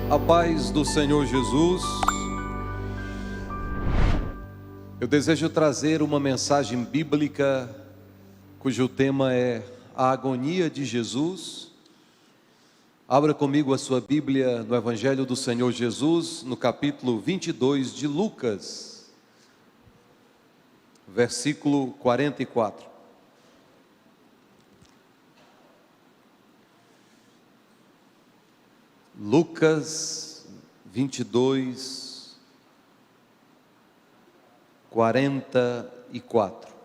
A paz do Senhor Jesus. Eu desejo trazer uma mensagem bíblica cujo tema é a agonia de Jesus. Abra comigo a sua Bíblia no Evangelho do Senhor Jesus, no capítulo 22 de Lucas, versículo 44. Lucas 22, 44.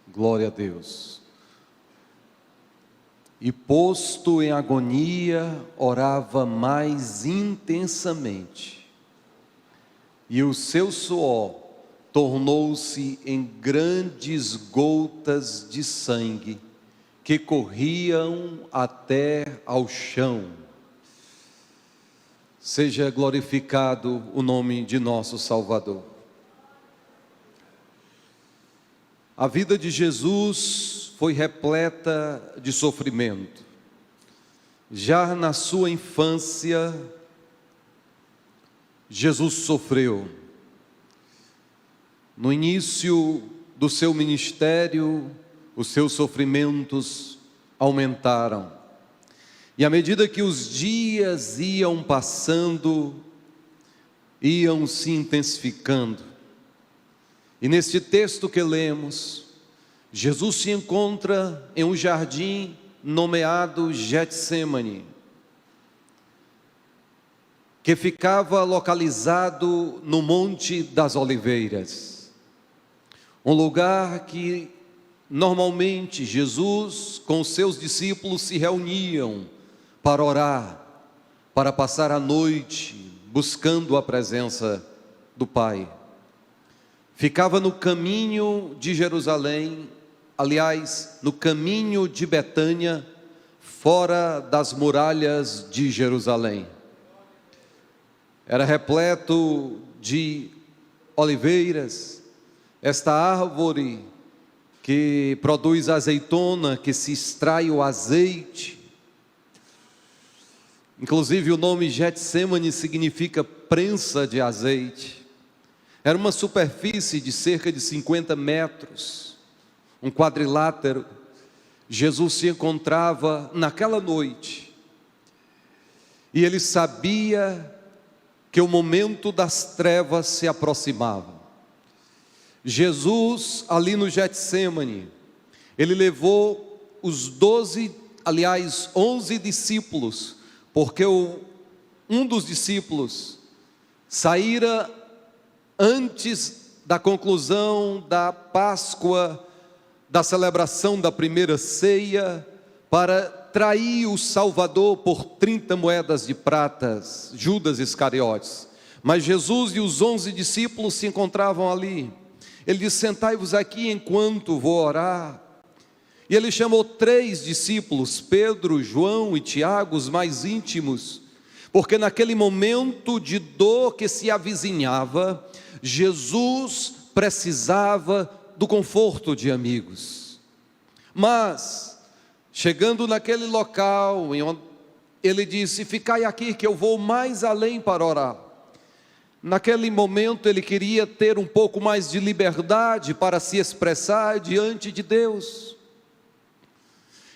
Glória a Deus. E posto em agonia, orava mais intensamente, e o seu suor tornou-se em grandes gotas de sangue, que corriam até ao chão. Seja glorificado o nome de nosso Salvador. A vida de Jesus foi repleta de sofrimento. Já na sua infância, Jesus sofreu. No início do seu ministério, os seus sofrimentos aumentaram. E à medida que os dias iam passando, iam se intensificando. E neste texto que lemos, Jesus se encontra em um jardim nomeado Getsêmani, que ficava localizado no Monte das Oliveiras. Um lugar que normalmente Jesus com seus discípulos se reuniam para orar, para passar a noite buscando a presença do Pai. Ficava no caminho de Jerusalém, aliás, no caminho de Betânia, fora das muralhas de Jerusalém. Era repleto de oliveiras, esta árvore que produz azeitona, que se extrai o azeite. Inclusive o nome Getsêmani significa prensa de azeite. Era uma superfície de cerca de 50 metros, um quadrilátero. Jesus se encontrava naquela noite, e ele sabia que o momento das trevas se aproximava. Jesus, ali no Getsêmani, ele levou os 11 discípulos, porque um dos discípulos saíra antes da conclusão da Páscoa, da celebração da primeira ceia, para trair o Salvador por 30 moedas de prata, Judas Iscariotes. Mas Jesus e os 11 discípulos se encontravam ali. Ele disse: sentai-vos aqui enquanto vou orar. E ele chamou 3 discípulos, Pedro, João e Tiago, os mais íntimos, porque naquele momento de dor que se avizinhava, Jesus precisava do conforto de amigos. Mas, chegando naquele local, ele disse: ficai aqui que eu vou mais além para orar. Naquele momento ele queria ter um pouco mais de liberdade para se expressar diante de Deus.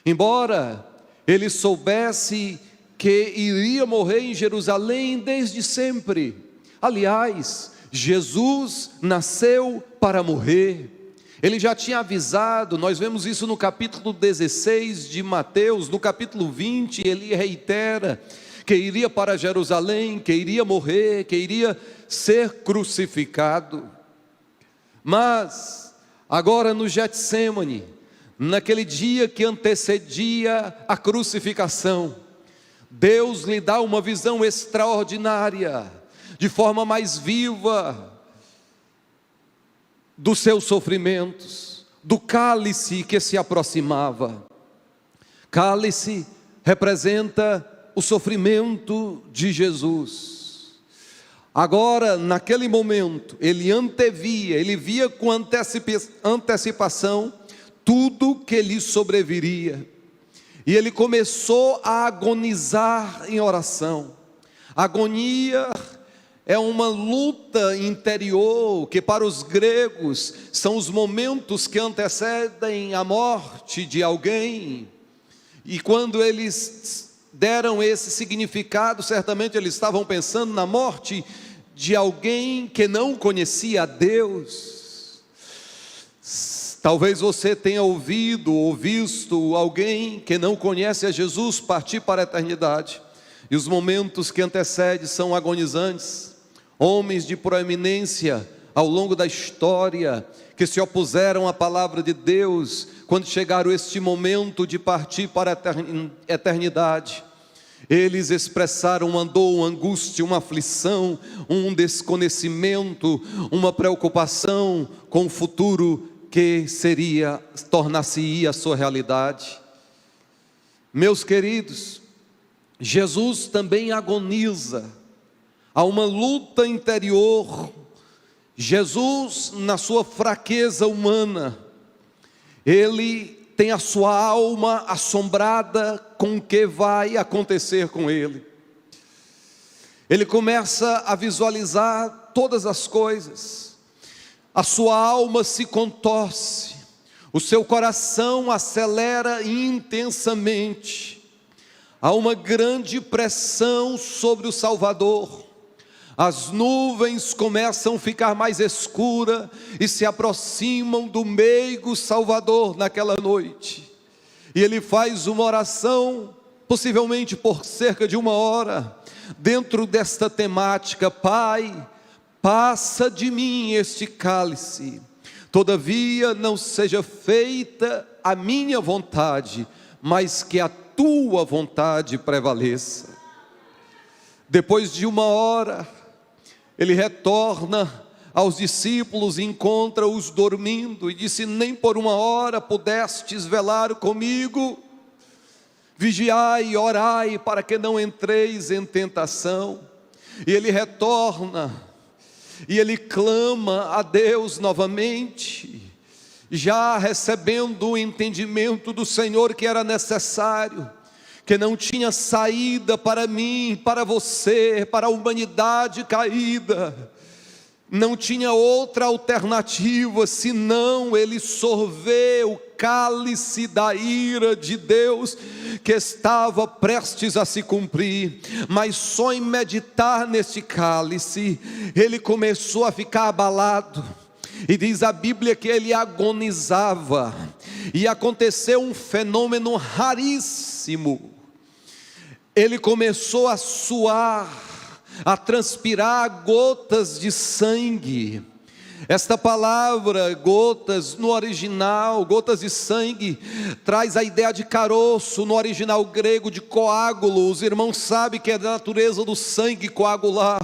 Embora ele soubesse que iria morrer em Jerusalém desde sempre. Aliás, Jesus nasceu para morrer. Ele já tinha avisado, nós vemos isso no capítulo 16 de Mateus, no capítulo 20, ele reitera que iria para Jerusalém, que iria morrer, que iria ser crucificado. Mas, agora no Getsêmani, naquele dia que antecedia a crucificação, Deus lhe dá uma visão extraordinária, de forma mais viva, dos seus sofrimentos, do cálice que se aproximava. Cálice representa o sofrimento de Jesus. Agora, naquele momento, ele antevia, ele via com antecipação tudo que lhe sobreviria. E ele começou a agonizar em oração. Agonia é uma luta interior, que para os gregos são os momentos que antecedem a morte de alguém. E quando eles deram esse significado, certamente eles estavam pensando na morte de alguém que não conhecia a Deus. Talvez você tenha ouvido ou visto alguém que não conhece a Jesus partir para a eternidade. E os momentos que antecedem são agonizantes. Homens de proeminência ao longo da história, que se opuseram à palavra de Deus, quando chegaram este momento de partir para a eternidade, eles expressaram uma dor, uma angústia, uma aflição, um desconhecimento, uma preocupação com o futuro que tornar-se-ia a sua realidade. Meus queridos, Jesus também agoniza. Há uma luta interior. Jesus, na sua fraqueza humana, ele tem a sua alma assombrada com o que vai acontecer com ele. Ele começa a visualizar todas as coisas. A sua alma se contorce, o seu coração acelera intensamente. Há uma grande pressão sobre o Salvador. As nuvens começam a ficar mais escuras e se aproximam do meigo Salvador naquela noite. E ele faz uma oração, possivelmente por cerca de 1 hora, dentro desta temática: Pai, passa de mim este cálice, todavia não seja feita a minha vontade, mas que a tua vontade prevaleça. Depois de 1 hora, ele retorna aos discípulos e encontra-os dormindo, e disse: nem por 1 hora pudestes velar comigo? Vigiai e orai para que não entreis em tentação. E ele retorna, e ele clama a Deus novamente, já recebendo o entendimento do Senhor que era necessário, que não tinha saída para mim, para você, para a humanidade caída. Não tinha outra alternativa senão ele sorver o cálice da ira de Deus que estava prestes a se cumprir. Mas só em meditar nesse cálice, ele começou a ficar abalado. E diz a Bíblia que ele agonizava. E aconteceu um fenômeno raríssimo. Ele começou a suar, a transpirar gotas de sangue. Esta palavra gotas no original, gotas de sangue, traz a ideia de caroço, no original grego de coágulo. Os irmãos sabem que é da natureza do sangue coagular.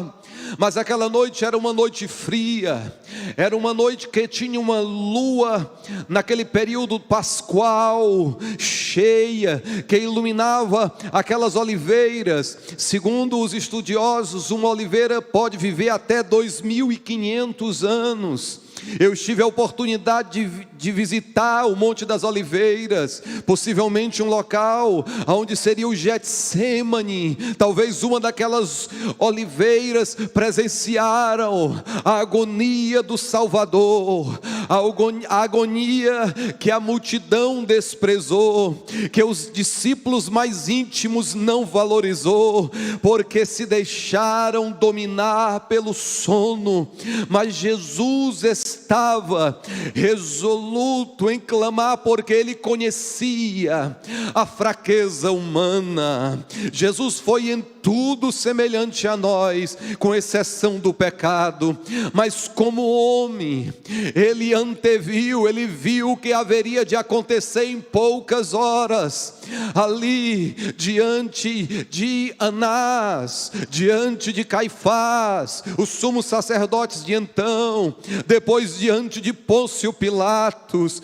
Mas aquela noite era uma noite fria, era uma noite que tinha uma lua, naquele período pascual, cheia, que iluminava aquelas oliveiras. Segundo os estudiosos, uma oliveira pode viver até 2.500 anos. Eu tive a oportunidade de visitar o Monte das Oliveiras, possivelmente um local onde seria o Getsemane. Talvez uma daquelas oliveiras presenciaram a agonia do Salvador, a agonia que a multidão desprezou, que os discípulos mais íntimos não valorizou, porque se deixaram dominar pelo sono. Mas Jesus estava resoluto em clamar, porque ele conhecia a fraqueza humana. Jesus foi em tudo semelhante a nós, com exceção do pecado, mas como homem, ele anteviu, ele viu o que haveria de acontecer em poucas horas, ali diante de Anás, diante de Caifás, os sumos sacerdotes de então, depois diante de Pôncio Pilatos. Atos.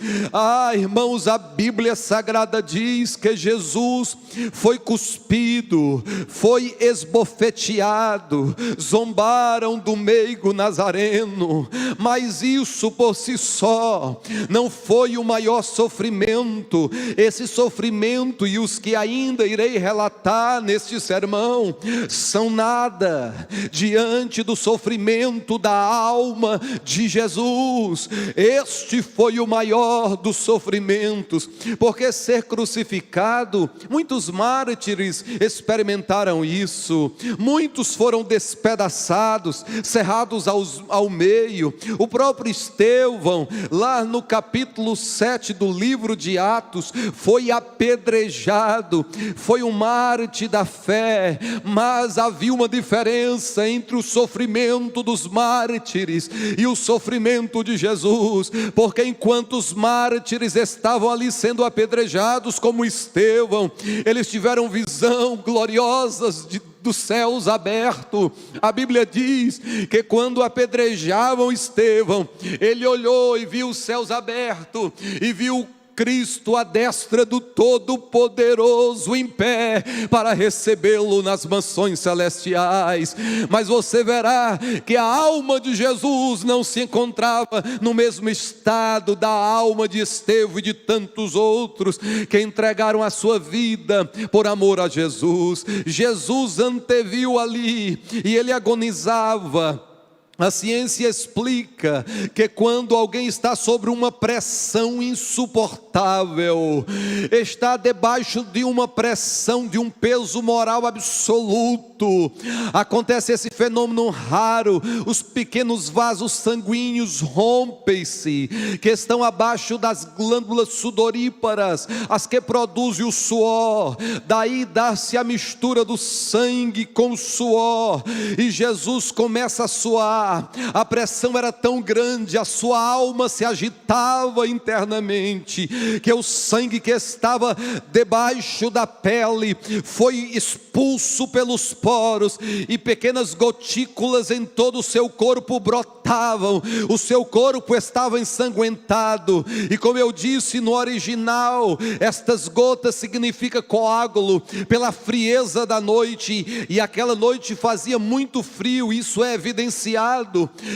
Irmãos, a Bíblia Sagrada diz que Jesus foi cuspido, foi esbofeteado, zombaram do meigo nazareno, mas isso por si só não foi o maior sofrimento. Esse sofrimento e os que ainda irei relatar neste sermão são nada diante do sofrimento da alma de Jesus. Este foi o maior dos sofrimentos, porque ser crucificado, muitos mártires experimentaram isso, muitos foram despedaçados, cerrados ao meio. O próprio Estevão, lá no capítulo 7 do livro de Atos, foi apedrejado, foi um mártir da fé, mas havia uma diferença entre o sofrimento dos mártires e o sofrimento de Jesus, porque enquanto os mártires estavam ali sendo apedrejados como Estevão, eles tiveram visão gloriosas dos céus abertos. A Bíblia diz que quando apedrejavam Estevão, ele olhou e viu os céus abertos, e viu Cristo à destra do Todo-Poderoso em pé para recebê-lo nas mansões celestiais. Mas você verá que a alma de Jesus não se encontrava no mesmo estado da alma de Estevão e de tantos outros que entregaram a sua vida por amor a Jesus. Jesus anteviu ali e ele agonizava. A ciência explica que quando alguém está sobre uma pressão insuportável, está debaixo de uma pressão, de um peso moral absoluto, acontece esse fenômeno raro: os pequenos vasos sanguíneos rompem-se, que estão abaixo das glândulas sudoríparas, as que produzem o suor. Daí dá-se a mistura do sangue com o suor, e Jesus começa a suar. A pressão era tão grande, a sua alma se agitava internamente, que o sangue que estava debaixo da pele foi expulso pelos poros, e pequenas gotículas em todo o seu corpo brotavam. O seu corpo estava ensanguentado, e como eu disse no original, estas gotas significam coágulo, pela frieza da noite, e aquela noite fazia muito frio. Isso é evidenciado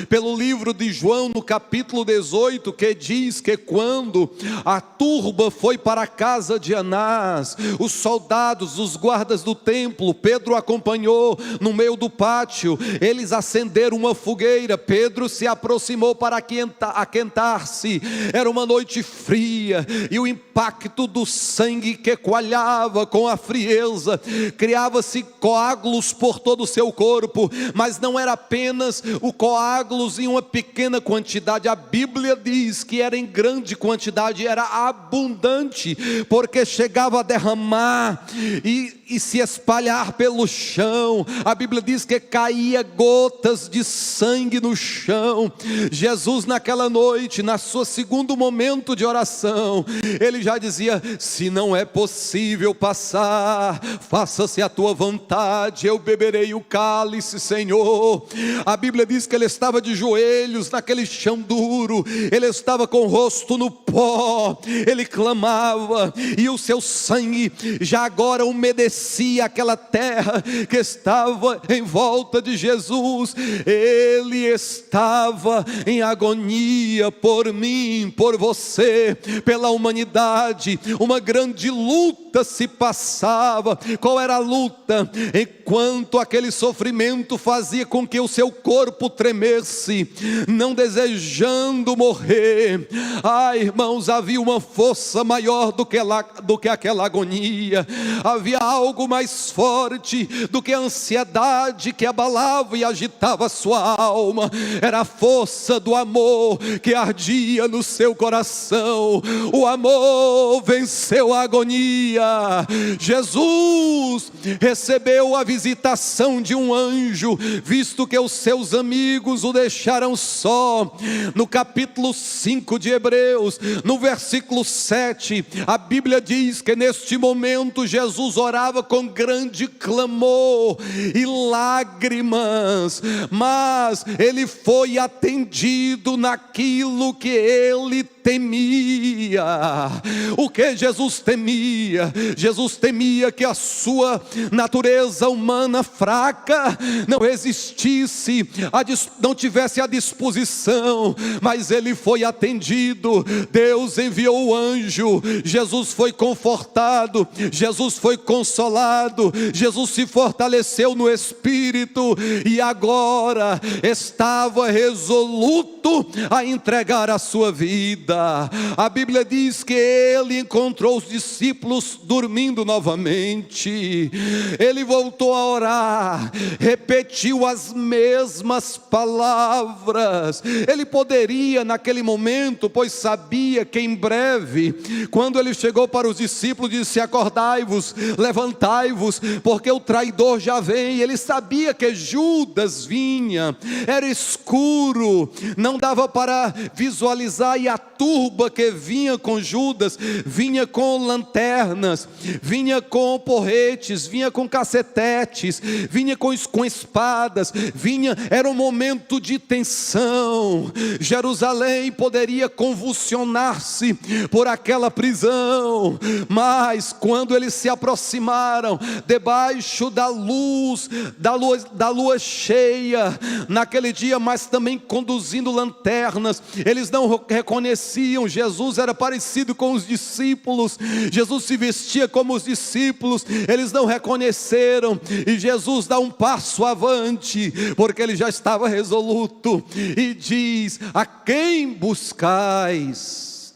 pelo livro de João no capítulo 18, que diz que quando a turba foi para a casa de Anás, os soldados, os guardas do templo, Pedro acompanhou no meio do pátio, eles acenderam uma fogueira. Pedro se aproximou para aquentar-se. Era uma noite fria, e o impacto do sangue que coalhava com a frieza, criava-se coágulos por todo o seu corpo. Mas não era apenas o coágulos em uma pequena quantidade, a Bíblia diz que era em grande quantidade, era abundante, porque chegava a derramar e se espalhar pelo chão. A Bíblia diz que caía gotas de sangue no chão. Jesus, naquela noite, na sua segundo momento de oração, ele já dizia: se não é possível passar, faça-se a tua vontade, eu beberei o cálice, Senhor. A Bíblia diz que ele estava de joelhos naquele chão duro, ele estava com o rosto no pó, ele clamava, e o seu sangue já agora umedecia aquela terra que estava em volta de Jesus. Ele estava em agonia por mim, por você, pela humanidade. Uma grande luta se passava. Qual era a luta? Enquanto aquele sofrimento fazia com que o seu corpo tremesse, não desejando morrer, irmãos, havia uma força maior do que aquela agonia. Havia algo mais forte do que a ansiedade que abalava e agitava a sua alma. Era a força do amor que ardia no seu coração. O amor venceu a agonia. Jesus recebeu a visitação de um anjo, visto que os seus amigos o deixaram só. No capítulo 5 de Hebreus, no versículo 7, a Bíblia diz que neste momento Jesus orava com grande clamor e lágrimas, mas ele foi foi atendido naquilo que ele temia. O que Jesus temia? Jesus temia que a sua natureza humana fraca não existisse, não tivesse à disposição, mas ele foi atendido. Deus enviou o anjo, Jesus foi confortado, Jesus foi consolado, Jesus se fortaleceu no Espírito e agora estava resoluto a entregar a sua vida. A Bíblia diz que ele encontrou os discípulos dormindo novamente. Ele voltou a orar, repetiu as mesmas palavras. Ele poderia naquele momento, pois sabia que em breve, quando ele chegou para os discípulos, disse: acordai-vos, levantai-vos, porque o traidor já vem. Ele sabia que Judas vinha, era escuro, não dava para visualizar, e a turba que vinha com Judas, vinha com lanternas, vinha com porretes, vinha com cacetetes, vinha com espadas, era um momento de tensão. Jerusalém poderia convulsionar-se por aquela prisão, mas quando eles se aproximaram, debaixo da lua cheia, naquele dia, mas também conduzindo lanternas, eles não reconheciam. Jesus era parecido com os discípulos, Jesus se vestia como os discípulos, eles não reconheceram, e Jesus dá um passo avante, porque ele já estava resoluto, e diz: a quem buscais?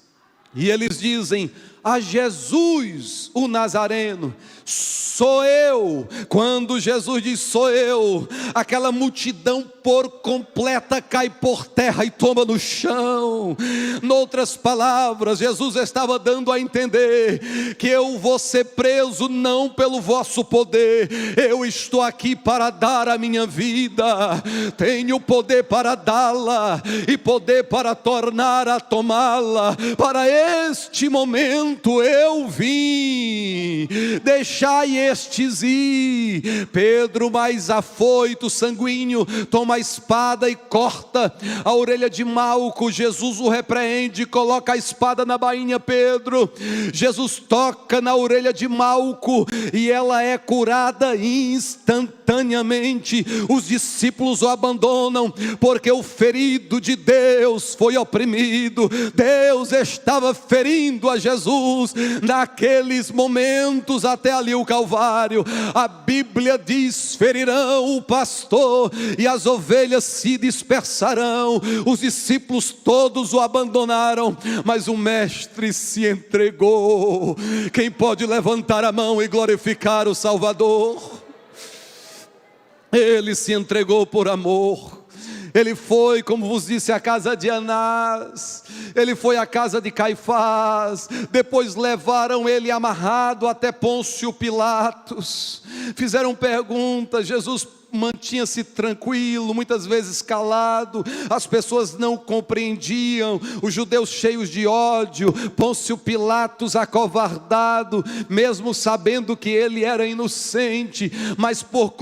E eles dizem: a Jesus o Nazareno. Sou eu. Quando Jesus diz sou eu, aquela multidão por completa cai por terra e toma no chão. Noutras palavras, Jesus estava dando a entender que eu vou ser preso não pelo vosso poder, eu estou aqui para dar a minha vida, tenho poder para dá-la e poder para tornar a tomá-la. Para este momento eu vim, deixai estes ir. Pedro, mais afoito, sanguíneo, toma a espada e corta a orelha de Malco. Jesus o repreende, coloca a espada na bainha. Pedro, Jesus toca na orelha de Malco e ela é curada instantaneamente. Os discípulos o abandonam, porque o ferido de Deus foi oprimido. Deus estava ferindo a Jesus naqueles momentos, até ali o Calvário. A Bíblia diz: ferirão o pastor e as ovelhas se dispersarão. Os discípulos todos o abandonaram, mas o mestre se entregou. Quem pode levantar a mão e glorificar o Salvador? Ele se entregou por amor. Ele foi, como vos disse, à casa de Anás, ele foi à casa de Caifás, depois levaram ele amarrado até Pôncio Pilatos, fizeram perguntas, Jesus mantinha-se tranquilo, muitas vezes calado, as pessoas não compreendiam, os judeus cheios de ódio, Pôncio Pilatos acovardado, mesmo sabendo que ele era inocente, mas por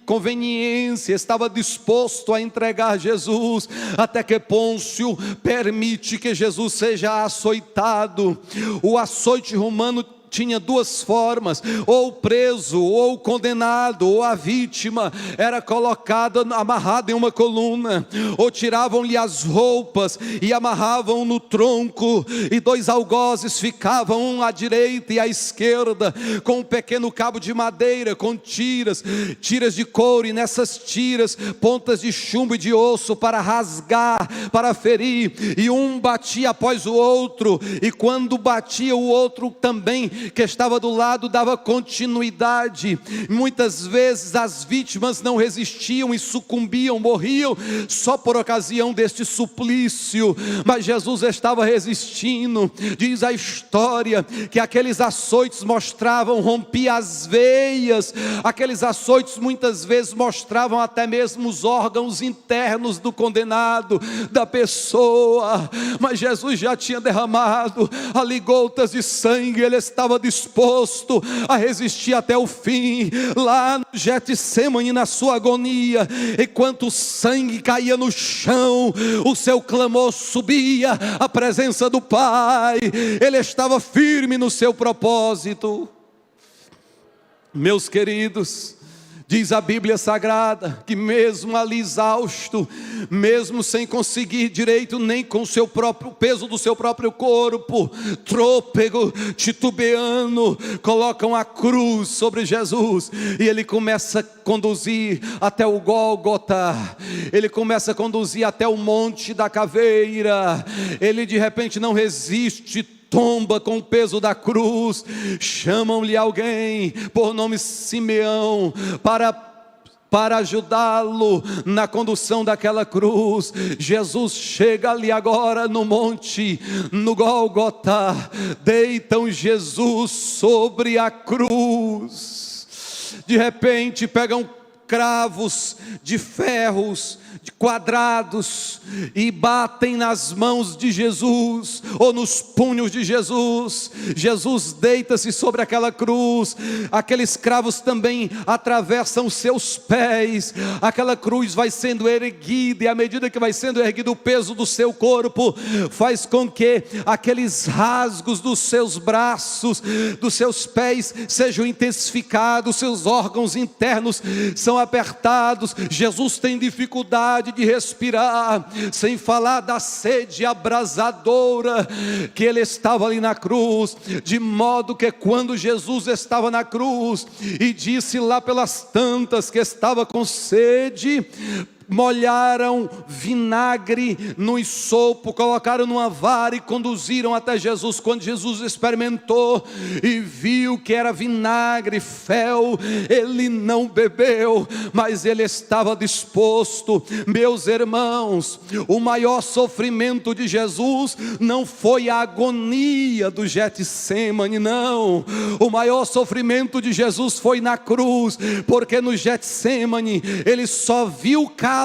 conveniência estava disposto a entregar Jesus, até que Pôncio permite que Jesus seja açoitado. O açoite romano tinha duas formas: ou preso, ou condenado, ou a vítima era colocada, amarrada em uma coluna, ou tiravam-lhe as roupas e amarravam no tronco, e dois algozes ficavam, um à direita e à esquerda, com um pequeno cabo de madeira, com tiras de couro, e nessas tiras, pontas de chumbo e de osso, para rasgar, para ferir, e um batia após o outro, e quando batia o outro também, que estava do lado, dava continuidade. Muitas vezes as vítimas não resistiam e sucumbiam, morriam só por ocasião deste suplício, mas Jesus estava resistindo. Diz a história que aqueles açoites mostravam, rompia as veias, aqueles açoites muitas vezes mostravam até mesmo os órgãos internos do condenado, da pessoa, mas Jesus já tinha derramado ali gotas de sangue, ele estava estava disposto a resistir até o fim, lá no Getsemane, na sua agonia, enquanto o sangue caía no chão, o seu clamor subia à presença do Pai, ele estava firme no seu propósito. Meus queridos, diz a Bíblia Sagrada que mesmo ali exausto, mesmo sem conseguir direito nem com o peso do seu próprio corpo, trôpego, titubeando, colocam a cruz sobre Jesus, e ele começa a conduzir até o Gólgota, ele começa a conduzir até o Monte da Caveira, ele de repente não resiste, tomba com o peso da cruz. Chamam-lhe alguém por nome Simeão para ajudá-lo na condução daquela cruz. Jesus chega ali agora no monte, no Gólgota, deitam Jesus sobre a cruz. De repente pegam cravos de ferros, de quadrados, e batem nas mãos de Jesus, ou nos punhos de Jesus. Jesus deita-se sobre aquela cruz, aqueles cravos também atravessam seus pés, aquela cruz vai sendo erguida, e à medida que vai sendo erguido o peso do seu corpo, faz com que aqueles rasgos dos seus braços, dos seus pés, sejam intensificados, seus órgãos internos são apertados. Jesus tem dificuldade de respirar, sem falar da sede abrasadora que ele estava ali na cruz, de modo que quando Jesus estava na cruz e disse lá pelas tantas que estava com sede, molharam vinagre no ensopo, colocaram numa vara e conduziram até Jesus. Quando Jesus experimentou e viu que era vinagre, fel, ele não bebeu, mas ele estava disposto. Meus irmãos, o maior sofrimento de Jesus não foi a agonia do Getsemane, não. O maior sofrimento de Jesus foi na cruz, porque no Getsemane ele só viu o cálice.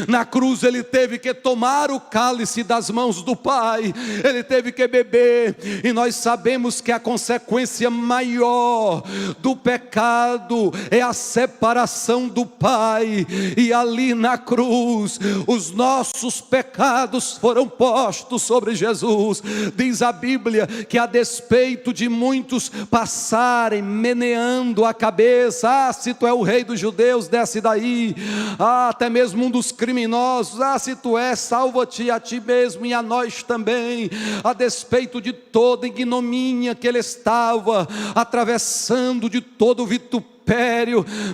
Na cruz ele teve que tomar o cálice das mãos do Pai, ele teve que beber, e nós sabemos que a consequência maior do pecado é a separação do Pai, e ali na cruz os nossos pecados foram postos sobre Jesus. Diz a Bíblia que a despeito de muitos passarem meneando a cabeça, se tu é o rei dos judeus, desce daí, até mesmo um dos criminosos, se tu és, salva-te a ti mesmo e a nós também. A despeito de toda ignomínia que ele estava atravessando, de todo o vitupério,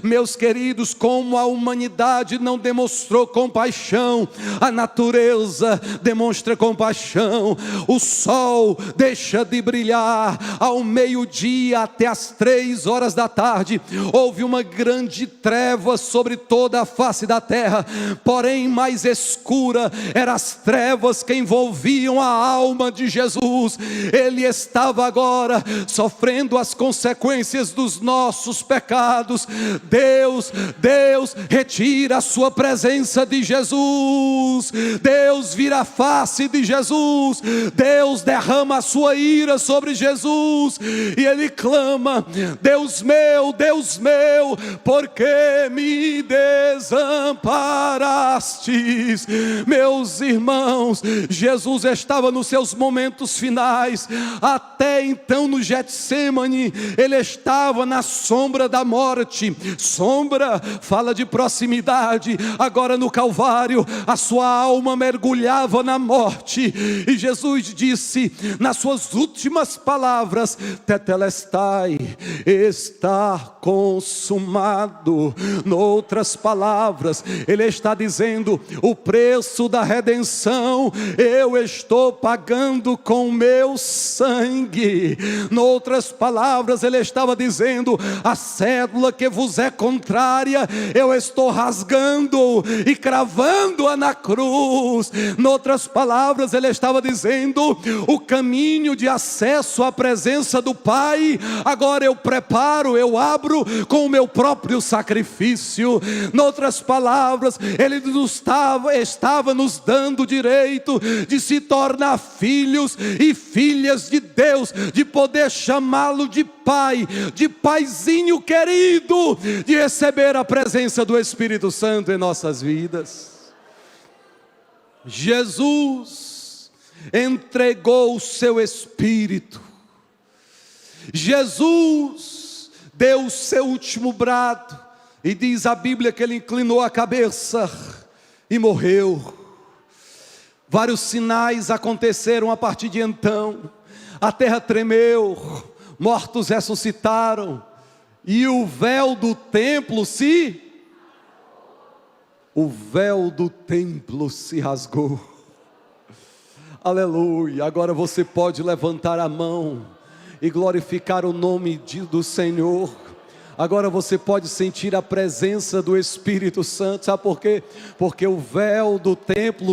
meus queridos, como a humanidade não demonstrou compaixão, a natureza demonstra compaixão. O sol deixa de brilhar ao meio-dia até as 3 horas da tarde, houve uma grande treva sobre toda a face da terra, porém mais escura eram as trevas que envolviam a alma de Jesus. Ele estava agora sofrendo as consequências dos nossos pecados. Deus retira a sua presença de Jesus, Deus vira a face de Jesus, Deus derrama a sua ira sobre Jesus, e ele clama: Deus meu, por que me desamparastes? Meus irmãos, Jesus estava nos seus momentos finais. Até então no Getsemane ele estava na sombra da morte. Sombra fala de proximidade. Agora no Calvário a sua alma mergulhava na morte, e Jesus disse nas suas últimas palavras: Tetelestai, está consumado. Noutras palavras, ele está dizendo: o preço da redenção eu estou pagando com o meu sangue. Noutras palavras, ele estava dizendo: a cédula que vos é contrária, eu estou rasgando e cravando-a na cruz. Noutras palavras, ele estava dizendo: o caminho de acesso à presença do Pai, agora eu preparo, eu abro com o meu próprio sacrifício. Noutras palavras, ele estava nos dando o direito de se tornar filhos e filhas de Deus, de poder chamá-lo de Pai, de paizinho querido, de receber a presença do Espírito Santo em nossas vidas. Jesus entregou o seu Espírito. Jesus deu o seu último brado, e diz a Bíblia que ele inclinou a cabeça e morreu. Vários sinais aconteceram a partir de então. A terra tremeu, mortos ressuscitaram, e o véu do templo se rasgou. Aleluia. Agora você pode levantar a mão e glorificar o nome do Senhor. Agora você pode sentir a presença do Espírito Santo. Sabe por quê? Porque o véu do templo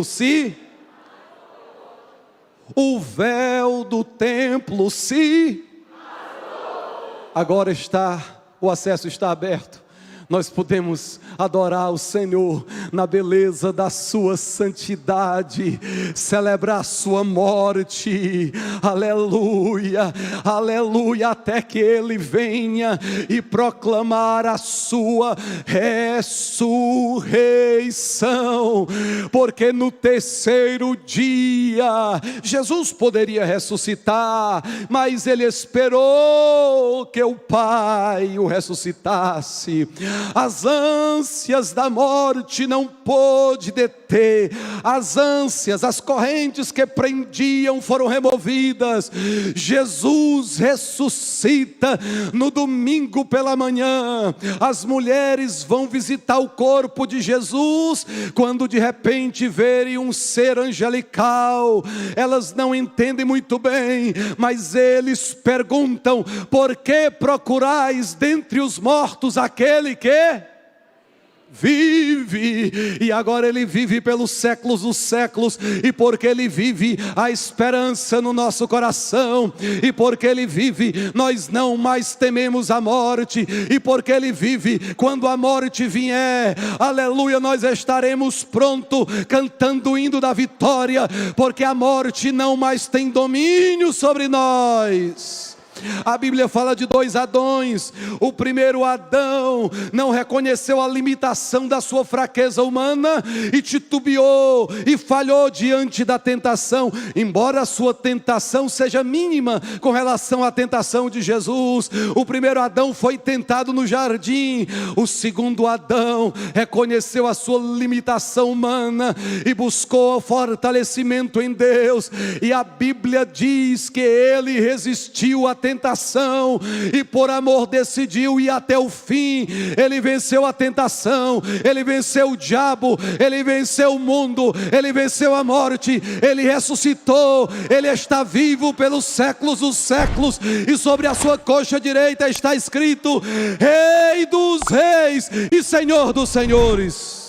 agora o acesso está aberto. Nós podemos adorar o Senhor na beleza da sua santidade, celebrar a sua morte, aleluia, aleluia, até que Ele venha e proclamar a sua ressurreição, porque no terceiro dia, Jesus poderia ressuscitar, mas Ele esperou que o Pai o ressuscitasse. As ânsias da morte não pôde deter, as ânsias, as correntes que prendiam foram removidas. Jesus ressuscita no domingo pela manhã. As mulheres vão visitar o corpo de Jesus, quando de repente verem um ser angelical. Elas não entendem muito bem, mas eles perguntam: por que procurais dentre os mortos aquele que vive? E agora Ele vive pelos séculos dos séculos, e porque Ele vive, a esperança no nosso coração, e porque Ele vive, nós não mais tememos a morte, e porque Ele vive, quando a morte vier, aleluia, nós estaremos prontos, cantando o hino da vitória, porque a morte não mais tem domínio sobre nós. A Bíblia fala de dois Adões. O primeiro Adão não reconheceu a limitação da sua fraqueza humana e titubeou e falhou diante da tentação, embora a sua tentação seja mínima com relação à tentação de Jesus. O primeiro Adão foi tentado no jardim. O segundo Adão reconheceu a sua limitação humana e buscou o fortalecimento em Deus, e a Bíblia diz que ele resistiu à tentação e por amor decidiu ir até o fim. Ele venceu a tentação, ele venceu o diabo, ele venceu o mundo, ele venceu a morte, ele ressuscitou, ele está vivo pelos séculos dos séculos, e sobre a sua coxa direita está escrito: Rei dos reis e Senhor dos senhores.